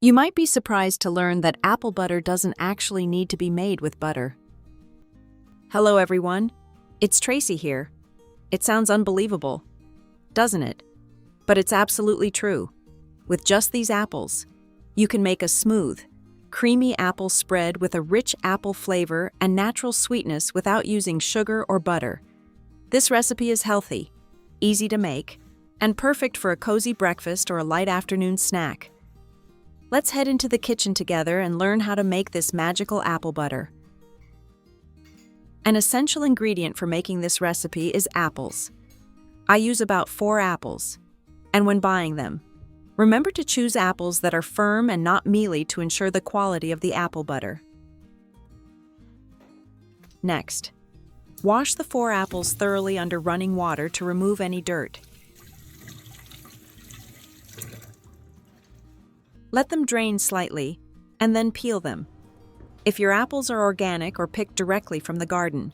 You might be surprised to learn that apple butter doesn't actually need to be made with butter. Hello everyone, it's Tracy here. It sounds unbelievable, doesn't it? But it's absolutely true. With just these apples, you can make a smooth, creamy apple spread with a rich apple flavor and natural sweetness without using sugar or butter. This recipe is healthy, easy to make, and perfect for a cozy breakfast or a light afternoon snack. Let's head into the kitchen together and learn how to make this magical apple butter. An essential ingredient for making this recipe is apples. I use about 4 apples. And when buying them, remember to choose apples that are firm and not mealy to ensure the quality of the apple butter. Next, wash the 4 apples thoroughly under running water to remove any dirt. Let them drain slightly, and then peel them, if your apples are organic or picked directly from the garden.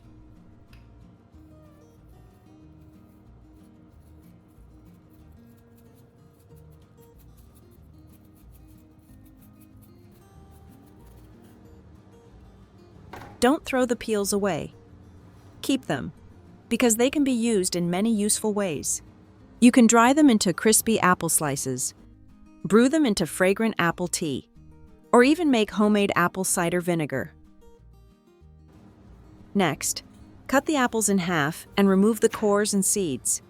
Don't throw the peels away. Keep them, because they can be used in many useful ways. You can dry them into crispy apple slices, brew them into fragrant apple tea, or even make homemade apple cider vinegar. Next, cut the apples in half and remove the cores and seeds.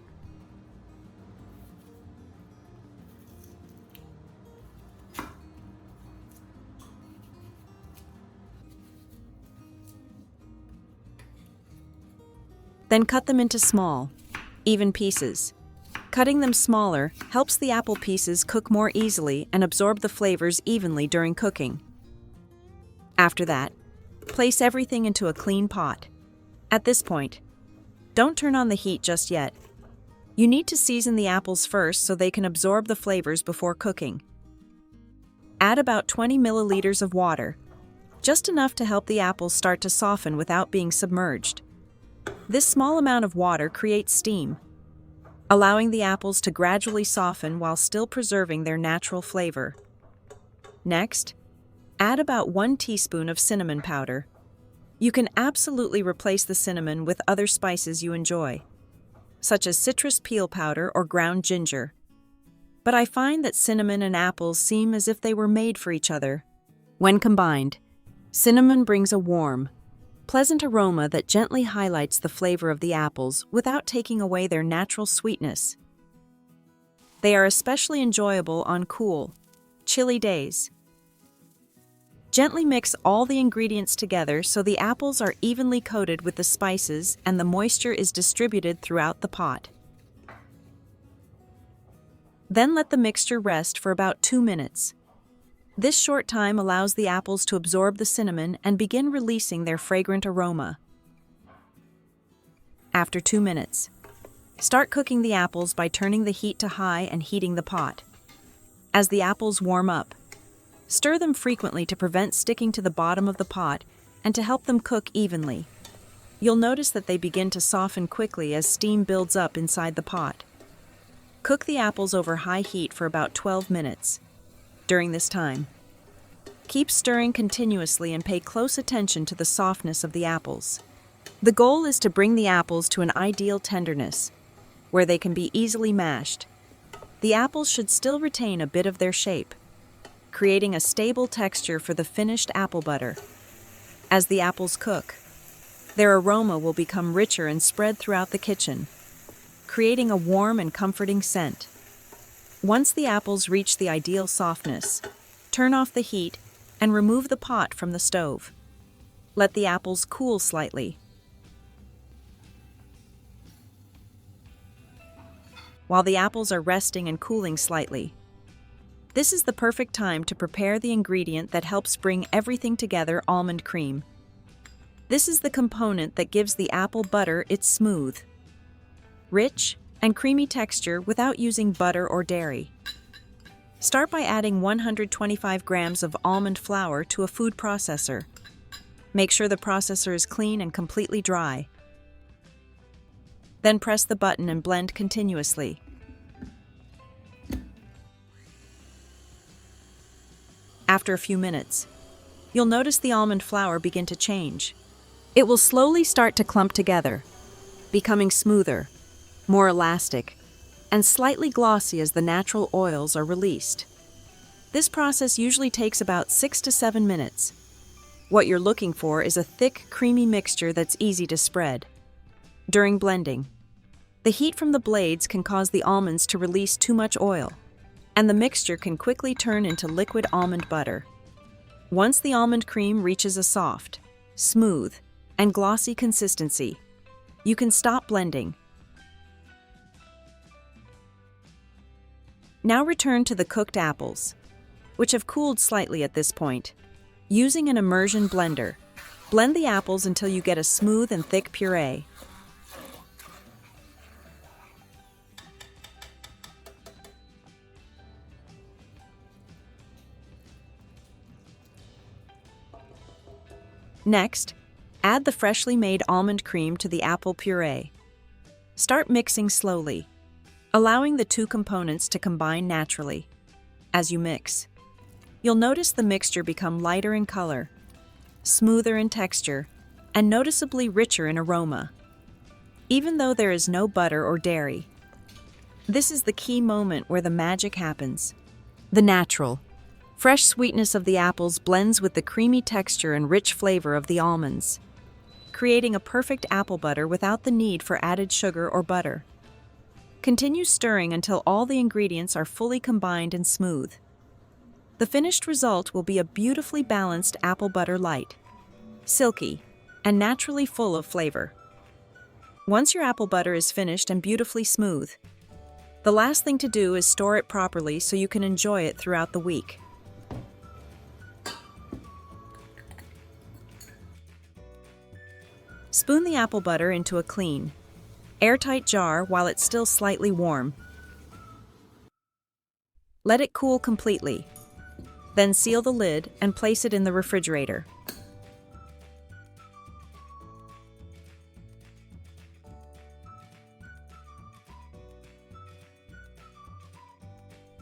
Then cut them into small, even pieces. Cutting them smaller helps the apple pieces cook more easily and absorb the flavors evenly during cooking. After that, place everything into a clean pot. At this point, don't turn on the heat just yet. You need to season the apples first so they can absorb the flavors before cooking. Add about 20 milliliters of water, just enough to help the apples start to soften without being submerged. This small amount of water creates steam, allowing the apples to gradually soften while still preserving their natural flavor. Next, add about 1 teaspoon of cinnamon powder. You can absolutely replace the cinnamon with other spices you enjoy, such as citrus peel powder or ground ginger. But I find that cinnamon and apples seem as if they were made for each other. When combined, cinnamon brings a warm, pleasant aroma that gently highlights the flavor of the apples without taking away their natural sweetness. They are especially enjoyable on cool, chilly days. Gently mix all the ingredients together so the apples are evenly coated with the spices and the moisture is distributed throughout the pot. Then let the mixture rest for about 2 minutes. This short time allows the apples to absorb the cinnamon and begin releasing their fragrant aroma. After 2 minutes, start cooking the apples by turning the heat to high and heating the pot. As the apples warm up, stir them frequently to prevent sticking to the bottom of the pot and to help them cook evenly. You'll notice that they begin to soften quickly as steam builds up inside the pot. Cook the apples over high heat for about 12 minutes. During this time, keep stirring continuously and pay close attention to the softness of the apples. The goal is to bring the apples to an ideal tenderness, where they can be easily mashed. The apples should still retain a bit of their shape, creating a stable texture for the finished apple butter. As the apples cook, their aroma will become richer and spread throughout the kitchen, creating a warm and comforting scent. Once the apples reach the ideal softness, turn off the heat and remove the pot from the stove. Let the apples cool slightly. While the apples are resting and cooling slightly, this is the perfect time to prepare the ingredient that helps bring everything together: almond cream. This is the component that gives the apple butter its smooth, rich, and creamy texture without using butter or dairy. Start by adding 125 grams of almond flour to a food processor. Make sure the processor is clean and completely dry. Then press the button and blend continuously. After a few minutes, you'll notice the almond flour begin to change. It will slowly start to clump together, becoming smoother, more elastic, and slightly glossy as the natural oils are released. This process usually takes about 6 to 7 minutes. What you're looking for is a thick, creamy mixture that's easy to spread. During blending, the heat from the blades can cause the almonds to release too much oil, and the mixture can quickly turn into liquid almond butter. Once the almond cream reaches a soft, smooth, and glossy consistency, you can stop blending. Now return to the cooked apples, which have cooled slightly at this point. Using an immersion blender, blend the apples until you get a smooth and thick puree. Next, add the freshly made almond cream to the apple puree. Start mixing slowly, allowing the two components to combine naturally. As you mix, you'll notice the mixture become lighter in color, smoother in texture, and noticeably richer in aroma. Even though there is no butter or dairy, this is the key moment where the magic happens. The natural, fresh sweetness of the apples blends with the creamy texture and rich flavor of the almonds, creating a perfect apple butter without the need for added sugar or butter. Continue stirring until all the ingredients are fully combined and smooth. The finished result will be a beautifully balanced apple butter light, silky, and naturally full of flavor. Once your apple butter is finished and beautifully smooth, the last thing to do is store it properly so you can enjoy it throughout the week. Spoon the apple butter into a clean, airtight jar while it's still slightly warm. Let it cool completely. Then seal the lid and place it in the refrigerator.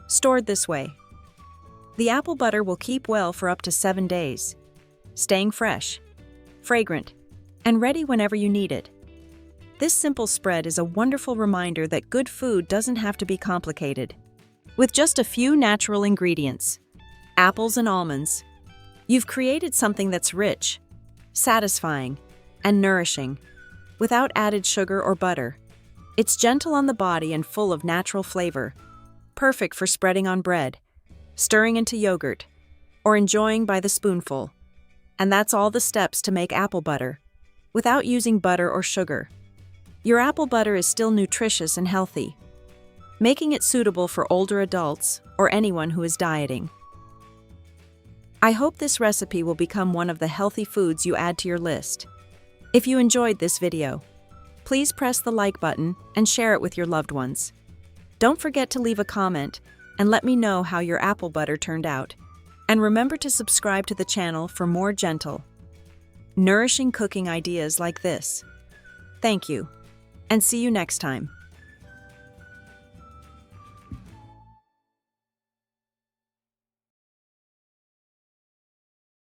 Stored this way, the apple butter will keep well for up to 7 days, staying fresh, fragrant, and ready whenever you need it. This simple spread is a wonderful reminder that good food doesn't have to be complicated. With just a few natural ingredients, apples and almonds, you've created something that's rich, satisfying, and nourishing, without added sugar or butter. It's gentle on the body and full of natural flavor, perfect for spreading on bread, stirring into yogurt, or enjoying by the spoonful. And that's all the steps to make apple butter, without using butter or sugar. Your apple butter is still nutritious and healthy, making it suitable for older adults or anyone who is dieting. I hope this recipe will become one of the healthy foods you add to your list. If you enjoyed this video, please press the like button and share it with your loved ones. Don't forget to leave a comment and let me know how your apple butter turned out. And remember to subscribe to the channel for more gentle, nourishing cooking ideas like this. Thank you, and see you next time.